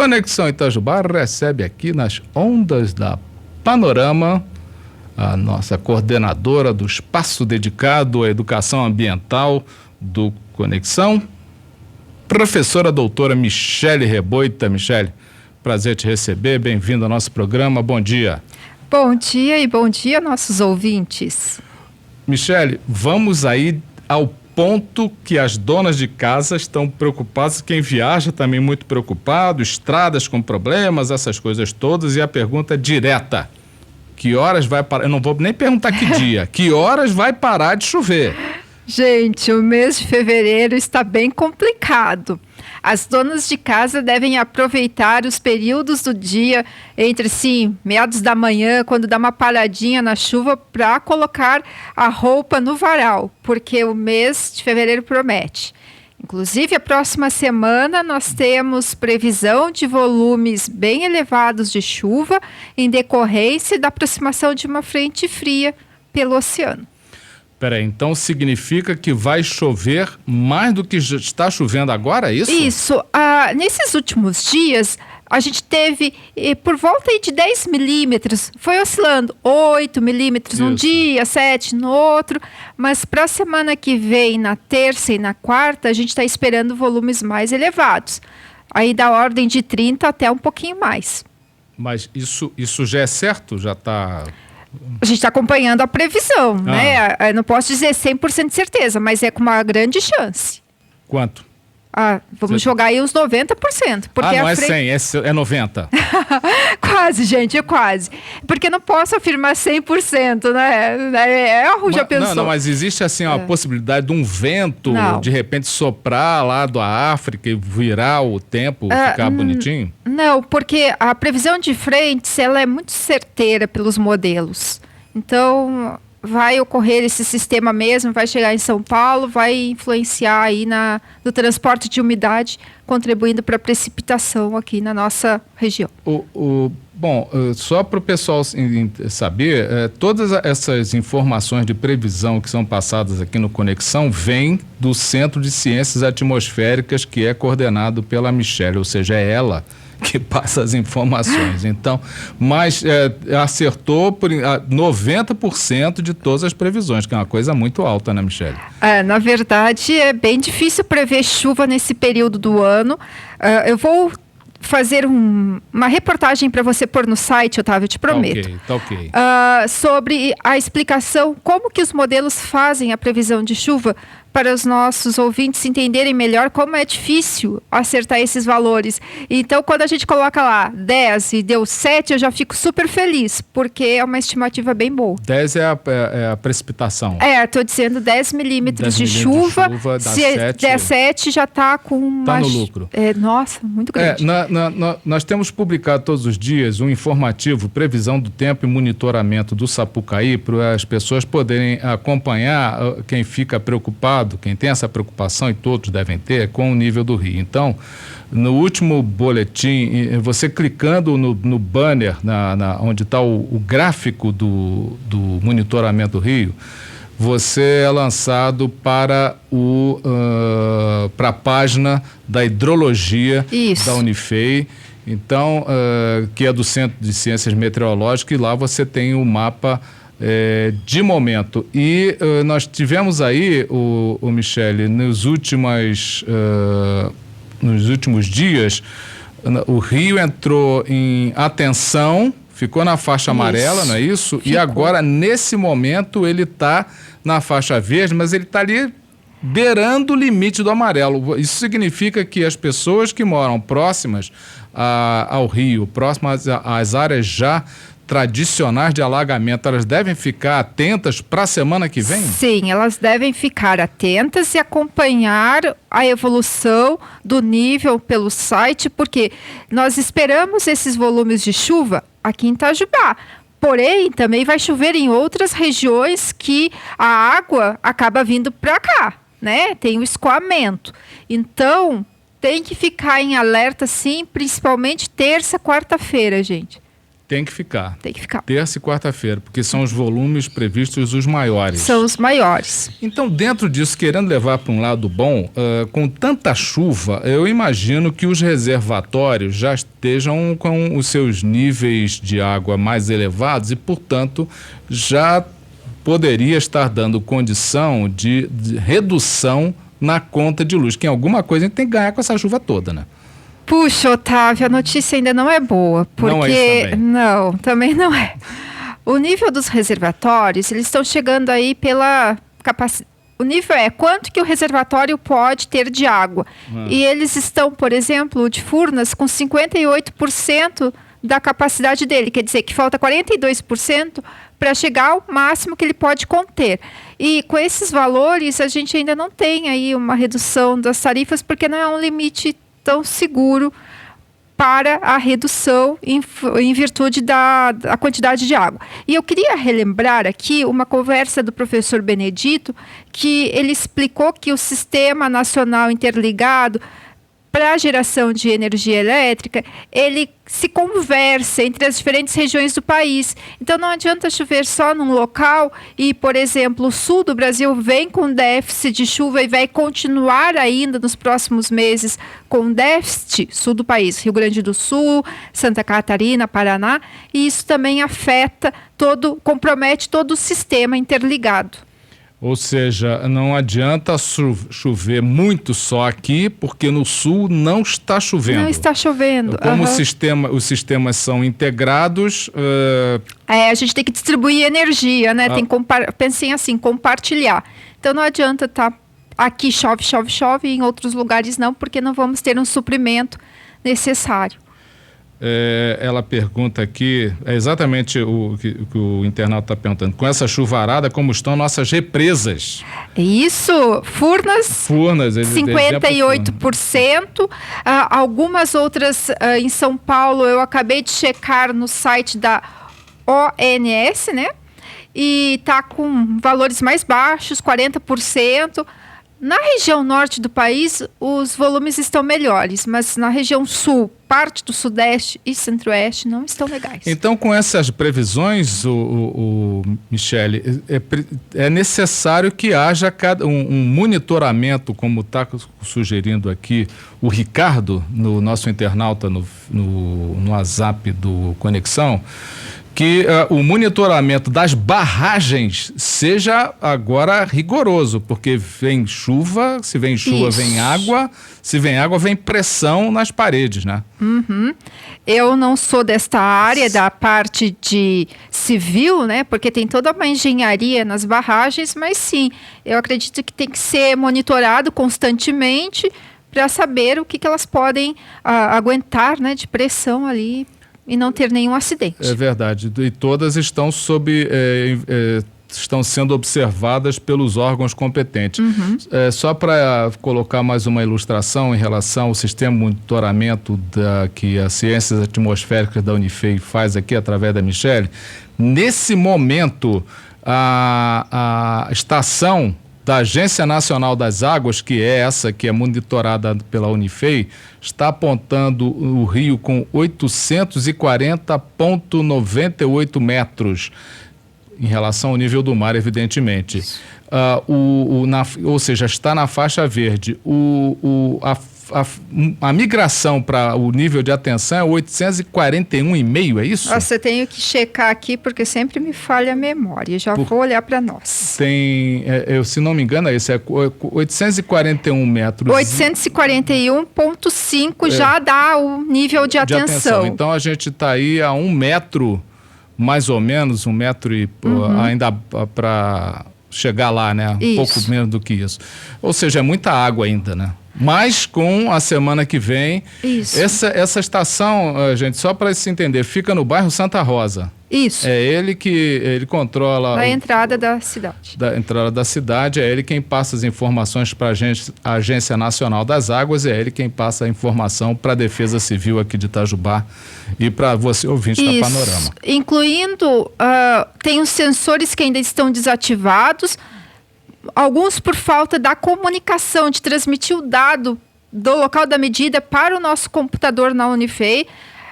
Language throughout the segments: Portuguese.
Conexão Itajubá recebe aqui nas ondas da Panorama a nossa coordenadora do espaço dedicado à educação ambiental do Conexão, professora doutora Michele Reboita. Michele, prazer te receber, bem-vindo ao nosso programa, bom dia. Bom dia e bom dia, nossos ouvintes. Michele, vamos aí ao ponto que as donas de casa estão preocupadas, quem viaja também muito preocupado, estradas com problemas, essas coisas todas, e a pergunta é direta: que horas vai parar? Eu não vou nem perguntar que dia, que horas vai parar de chover? Gente, o mês de fevereiro está bem complicado. As donas de casa devem aproveitar os períodos do dia entre, meados da manhã, quando dá uma paradinha na chuva, para colocar a roupa no varal, porque o mês de fevereiro promete. Inclusive, a próxima semana nós temos previsão de volumes bem elevados de chuva em decorrência da aproximação de uma frente fria pelo oceano. Peraí, então significa que vai chover mais do que está chovendo agora, é isso? Isso. Nesses últimos dias, a gente teve por volta aí de 10 milímetros. Foi oscilando 8 milímetros num dia, 7 no outro. Mas para a semana que vem, na terça e na quarta, a gente está esperando volumes mais elevados. Aí da ordem de 30 até um pouquinho mais. Mas isso já é certo? Já está... A gente está acompanhando a previsão, né? Eu não posso dizer 100% de certeza, mas é com uma grande chance. Quanto? Vamos jogar aí uns 90%. Porque não é 100, é 90%. Quase, gente, é quase. Porque não posso afirmar 100%, né? Já pensou. Não, mas existe assim a possibilidade de um vento, de repente soprar lá da África e virar o tempo, ficar bonitinho? Não, porque a previsão de frentes, ela é muito certeira pelos modelos. Então, vai ocorrer esse sistema mesmo, vai chegar em São Paulo, vai influenciar aí no transporte de umidade, contribuindo para a precipitação aqui na nossa região. Bom, só para o pessoal saber, todas essas informações de previsão que são passadas aqui no Conexão vêm do Centro de Ciências Atmosféricas, que é coordenado pela Michele, ou seja, é ela que passa as informações. Então, mas acertou por 90% de todas as previsões, que é uma coisa muito alta, né, Michele? Na verdade, é bem difícil prever chuva nesse período do ano. Eu vou fazer uma reportagem para você pôr no site, Otávio, eu te prometo. Tá ok. Sobre a explicação, como que os modelos fazem a previsão de chuva, para os nossos ouvintes entenderem melhor como é difícil acertar esses valores. Então, quando a gente coloca lá 10 e deu 7, eu já fico super feliz, porque é uma estimativa bem boa. 10 é a precipitação. Estou dizendo 10 milímetros de chuva. Se der 7, já está com... Está no lucro. Nossa, muito grande. Nós temos publicado todos os dias um informativo, previsão do tempo e monitoramento do Sapucaí, para as pessoas poderem acompanhar quem fica preocupado, quem tem essa preocupação, e todos devem ter, com o nível do rio. Então, no último boletim, você clicando no banner, onde está o gráfico do monitoramento do rio, você é lançado para a página da hidrologia da Unifei, então, que é do Centro de Ciências Meteorológicas, e lá você tem o mapa de momento. E nós tivemos aí, Michele, nos últimos dias, o Rio entrou em atenção, ficou na faixa amarela, não é isso? Ficou. E agora, nesse momento, ele está na faixa verde, mas ele está ali beirando o limite do amarelo. Isso significa que as pessoas que moram próximas ao rio, próximas às áreas já tradicionais de alagamento, elas devem ficar atentas para a semana que vem? Sim, elas devem ficar atentas e acompanhar a evolução do nível pelo site, porque nós esperamos esses volumes de chuva aqui em Itajubá. Porém, também vai chover em outras regiões que a água acaba vindo para cá, né? Tem o escoamento. Então, tem que ficar em alerta, sim, principalmente terça, quarta-feira, gente. Tem que ficar. Tem que ficar. Terça e quarta-feira, porque são os volumes previstos os maiores. São os maiores. Então, dentro disso, querendo levar para um lado bom, com tanta chuva, eu imagino que os reservatórios já estejam com os seus níveis de água mais elevados e, portanto, já poderia estar dando condição de redução na conta de luz, que em alguma coisa a gente tem que ganhar com essa chuva toda, né? Puxa, Otávio, a notícia ainda não é boa, porque não é isso também. Não, também não é. O nível dos reservatórios, eles estão chegando aí pela capacidade. O nível é quanto que o reservatório pode ter de água. E eles estão, por exemplo, o de Furnas, com 58% da capacidade dele. Quer dizer que falta 42% para chegar ao máximo que ele pode conter. E com esses valores, a gente ainda não tem aí uma redução das tarifas, porque não é um limite tão seguro para a redução em virtude da quantidade de água. E eu queria relembrar aqui uma conversa do professor Benedito, que ele explicou que o Sistema Nacional Interligado para a geração de energia elétrica, ele se conversa entre as diferentes regiões do país. Então, não adianta chover só num local e, por exemplo, o sul do Brasil vem com déficit de chuva e vai continuar ainda nos próximos meses com déficit, sul do país, Rio Grande do Sul, Santa Catarina, Paraná, e isso também compromete todo o sistema interligado. Ou seja, não adianta chover muito só aqui, porque no sul não está chovendo. Não está chovendo. Como os sistemas são integrados... a gente tem que distribuir energia, né? Pensem assim, compartilhar. Então não adianta aqui chove, chove, chove, e em outros lugares não, porque não vamos ter um suprimento necessário. Ela pergunta aqui, é exatamente o que o internauta está perguntando, com essa chuvarada, como estão nossas represas? Isso, Furnas 58%, algumas outras em São Paulo, eu acabei de checar no site da ONS, né? E está com valores mais baixos, 40%. Na região norte do país, os volumes estão melhores, mas na região sul, parte do sudeste e centro-oeste não estão legais. Então, com essas previsões, Michele, é necessário que haja um monitoramento, como está sugerindo aqui o Ricardo, no nosso internauta no WhatsApp do Conexão, que o monitoramento das barragens seja agora rigoroso, porque vem chuva, se vem chuva vem água, se vem água vem pressão nas paredes, né? Uhum. Eu não sou desta área, da parte de civil, né? Porque tem toda uma engenharia nas barragens, mas sim, eu acredito que tem que ser monitorado constantemente para saber o que elas podem aguentar, né, de pressão ali, e não ter nenhum acidente. É verdade. E todas estão estão sendo observadas pelos órgãos competentes. Só para colocar mais uma ilustração em relação ao sistema de monitoramento que as ciências atmosféricas da Unifei faz aqui através da Michele, nesse momento a estação da Agência Nacional das Águas, que é essa que é monitorada pela Unifei, está apontando o rio com 840,98 metros em relação ao nível do mar, evidentemente. Ou seja, está na faixa verde. A migração para o nível de atenção é 841,5, é isso? Nossa, eu tenho que checar aqui, porque sempre me falha a memória. Já vou olhar para nós. Se não me engano, é isso, é 841 metros. 841,5 já dá o nível de atenção. Então, a gente está aí a 1 metro, mais ou menos, 1 metro e ainda para chegar lá, né? Um pouco menos do que isso. Ou seja, é muita água ainda, né? Mas com a semana que vem, essa estação, gente, só para se entender, fica no bairro Santa Rosa. Isso. É ele que controla... A entrada da cidade. Da entrada da cidade, é ele quem passa as informações para a Agência Nacional das Águas, é ele quem passa a informação para a Defesa Civil aqui de Itajubá e para você, ouvinte da Panorama. Incluindo, tem os sensores que ainda estão desativados, alguns por falta da comunicação, de transmitir o dado do local da medida para o nosso computador na Unifei.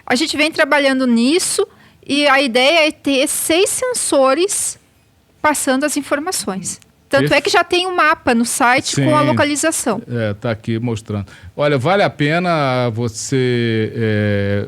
A gente vem trabalhando nisso E a ideia é ter 6 sensores passando as informações. Tanto é que já tem um mapa no site com a localização. Está aqui mostrando. Olha, vale a pena você...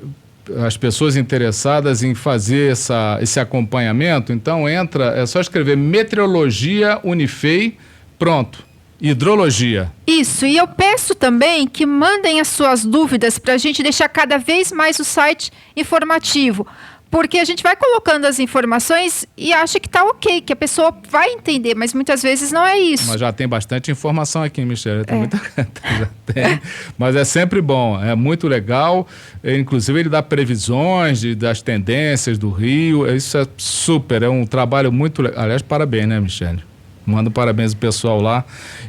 as pessoas interessadas em fazer esse acompanhamento, então é só escrever Meteorologia Unifei, pronto, hidrologia. Isso, e eu peço também que mandem as suas dúvidas para a gente deixar cada vez mais o site informativo, porque a gente vai colocando as informações e acha que está ok, que a pessoa vai entender, mas muitas vezes não é isso. Mas já tem bastante informação aqui, Michele. Já tem. Mas é sempre bom, é muito legal. Inclusive ele dá previsões das tendências do Rio. Isso é super, é um trabalho muito legal. Aliás, parabéns, né, Michele? Mando parabéns ao pessoal lá.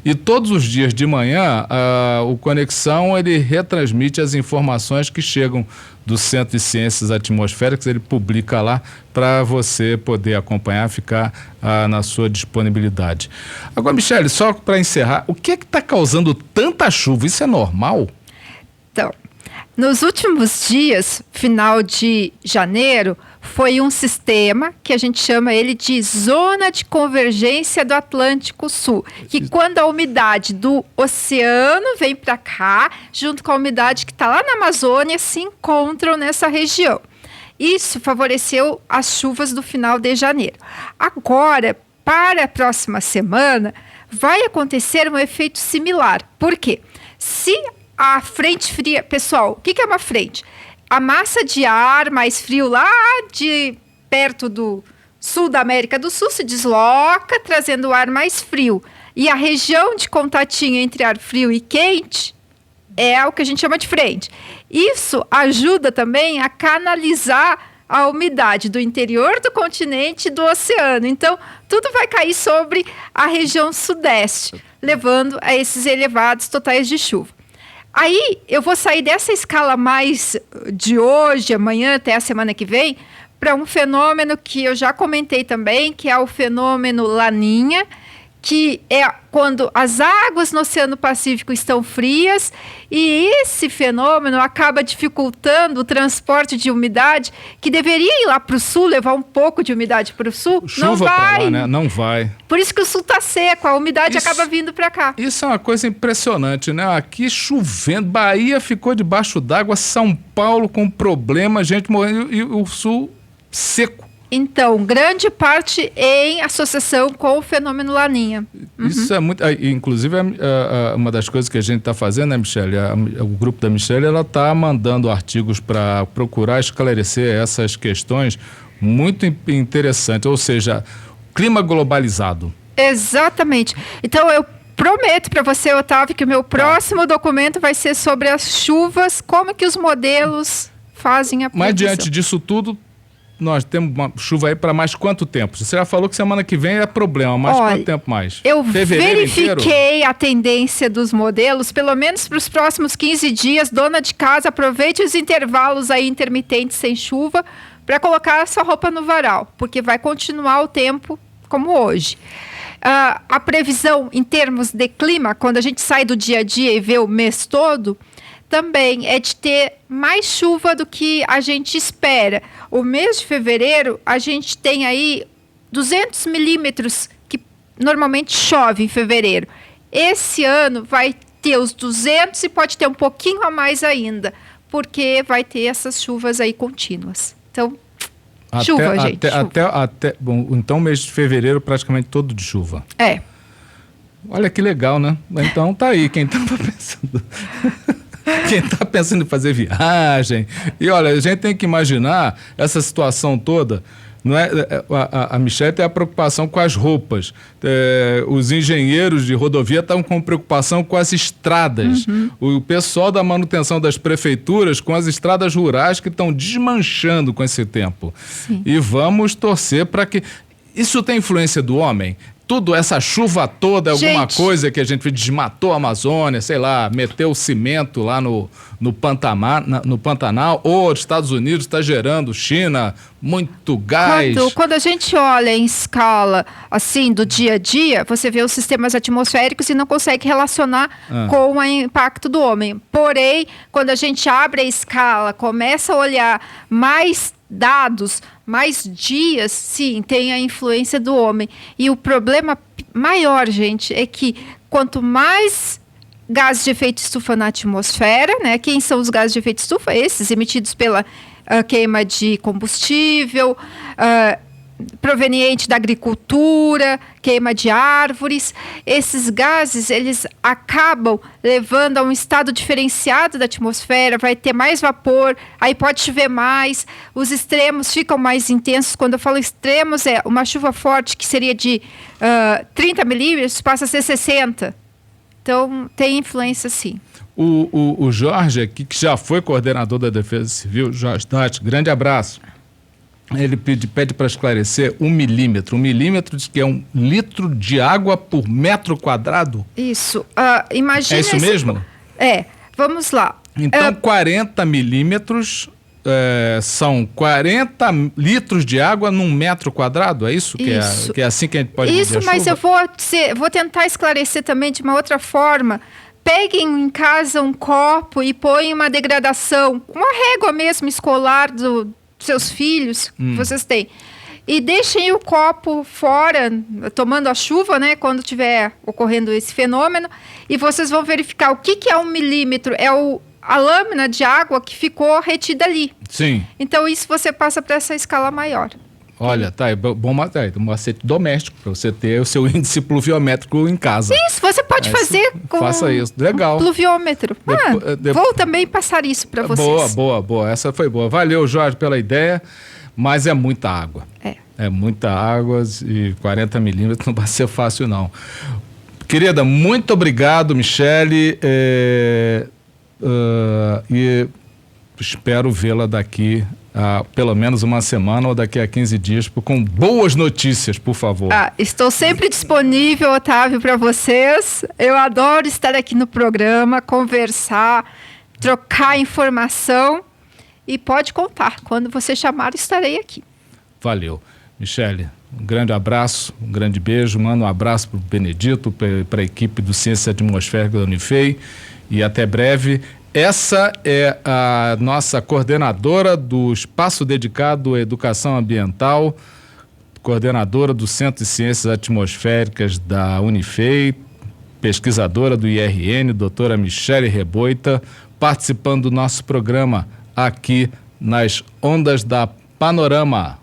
E todos os dias de manhã, o Conexão, ele retransmite as informações que chegam do Centro de Ciências Atmosféricas, ele publica lá para você poder acompanhar, ficar na sua disponibilidade. Agora, Michele, só para encerrar, o que é que está causando tanta chuva? Isso é normal? Então, nos últimos dias, final de janeiro, foi um sistema que a gente chama ele de Zona de Convergência do Atlântico Sul, que quando a umidade do oceano vem para cá, junto com a umidade que está lá na Amazônia, se encontram nessa região. Isso favoreceu as chuvas do final de janeiro. Agora, para a próxima semana, vai acontecer um efeito similar. Por quê? Se a frente fria... Pessoal, o que é uma frente? A massa de ar mais frio lá de perto do sul da América do Sul se desloca, trazendo o ar mais frio. E a região de contatinho entre ar frio e quente é o que a gente chama de frente. Isso ajuda também a canalizar a umidade do interior do continente e do oceano. Então, tudo vai cair sobre a região sudeste, levando a esses elevados totais de chuva. Aí, eu vou sair dessa escala mais de hoje, amanhã, até a semana que vem, para um fenômeno que eu já comentei também, que é o fenômeno Laninha, que é quando as águas no Oceano Pacífico estão frias e esse fenômeno acaba dificultando o transporte de umidade, que deveria ir lá para o sul, levar um pouco de umidade para o sul, chuva não vai. Lá, né? Não vai. Por isso que o sul está seco, a umidade acaba vindo para cá. Isso é uma coisa impressionante, né? Aqui chovendo, Bahia ficou debaixo d'água, São Paulo com problema, gente morrendo e o sul seco. Então, grande parte em associação com o fenômeno Laninha. Isso é muito... Inclusive, uma das coisas que a gente está fazendo, né, Michele? O grupo da Michele, ela está mandando artigos para procurar esclarecer essas questões muito interessantes. Ou seja, clima globalizado. Exatamente. Então, eu prometo para você, Otávio, que o meu próximo documento vai ser sobre as chuvas, como que os modelos fazem a previsão. Mas, diante disso tudo... Nós temos uma chuva aí para mais quanto tempo? Você já falou que semana que vem é problema, mas quanto tempo mais? Eu verifiquei inteiro? A tendência dos modelos, pelo menos para os próximos 15 dias. Dona de casa, aproveite os intervalos aí intermitentes sem chuva para colocar essa roupa no varal, porque vai continuar o tempo como hoje. A previsão em termos de clima, quando a gente sai do dia a dia e vê o mês todo, também é de ter mais chuva do que a gente espera. O mês de fevereiro, a gente tem aí 200 milímetros que normalmente chove em fevereiro. Esse ano vai ter os 200 e pode ter um pouquinho a mais ainda, porque vai ter essas chuvas aí contínuas. Então, chuva. Bom, então, mês de fevereiro praticamente todo de chuva. É. Olha que legal, né? Então tá aí, quem estava pensando... Quem está pensando em fazer viagem. E olha, a gente tem que imaginar essa situação toda. Não é, a Michele tem a preocupação com as roupas. Os engenheiros de rodovia estão com preocupação com as estradas. O pessoal da manutenção das prefeituras com as estradas rurais que estão desmanchando com esse tempo. Sim. E vamos torcer para que... Isso tem influência do homem? Tudo, essa chuva toda, alguma coisa que a gente desmatou a Amazônia, sei lá, meteu cimento lá no Pantanal, ou os Estados Unidos está gerando, China, muito gás. Quando a gente olha em escala, assim, do dia a dia, você vê os sistemas atmosféricos e não consegue relacionar com o impacto do homem. Porém, quando a gente abre a escala, começa a olhar mais dados, mais dias, sim, tem a influência do homem. E o problema maior, gente, é que quanto mais gases de efeito estufa na atmosfera, né? Quem são os gases de efeito estufa? Esses emitidos pela queima de combustível, proveniente da agricultura, queima de árvores. Esses gases, eles acabam levando a um estado diferenciado da atmosfera, vai ter mais vapor, aí pode chover mais, os extremos ficam mais intensos. Quando eu falo extremos, é uma chuva forte que seria de 30 milímetros, passa a ser 60. Então, tem influência, sim. O Jorge aqui, que já foi coordenador da Defesa Civil, Jorge Tati, grande abraço. Ele pede para esclarecer 1 milímetro. 1 milímetro diz que é 1 litro de água por metro quadrado? Isso. Imagina. É isso mesmo? Vamos lá. Então, 40 milímetros são 40 litros de água num metro quadrado? É isso? Que é assim que a gente pode medir a chuva? Mas eu vou tentar esclarecer também de uma outra forma. Peguem em casa um copo e põem uma degradação, uma régua mesmo escolar dos seus filhos, que vocês têm. E deixem o copo fora, tomando a chuva, né, quando estiver ocorrendo esse fenômeno, e vocês vão verificar o que é 1 milímetro. É a lâmina de água que ficou retida ali. Sim. Então, isso você passa para essa escala maior. Olha, tá, é bom um macete doméstico, para você ter o seu índice pluviométrico em casa. Isso, você pode fazer com faça isso, legal. Um pluviômetro. Vou também passar isso para vocês. Boa, essa foi boa. Valeu, Jorge, pela ideia, mas é muita água. É muita água e 40 milímetros não vai ser fácil, não. Querida, muito obrigado, Michele, e espero vê-la daqui pelo menos uma semana ou daqui a 15 dias com boas notícias, por favor. Estou sempre disponível, Otávio, para vocês. Eu adoro estar aqui no programa, conversar, trocar informação, e pode contar. Quando você chamar, estarei aqui. Valeu. Michele, um grande abraço, um grande beijo. Manda um abraço para o Benedito, para a equipe do Ciência Atmosférica da Unifei, e até breve. Essa é a nossa coordenadora do Espaço Dedicado à Educação Ambiental, coordenadora do Centro de Ciências Atmosféricas da Unifei, pesquisadora do IRN, doutora Michele Reboita, participando do nosso programa aqui nas Ondas da Panorama.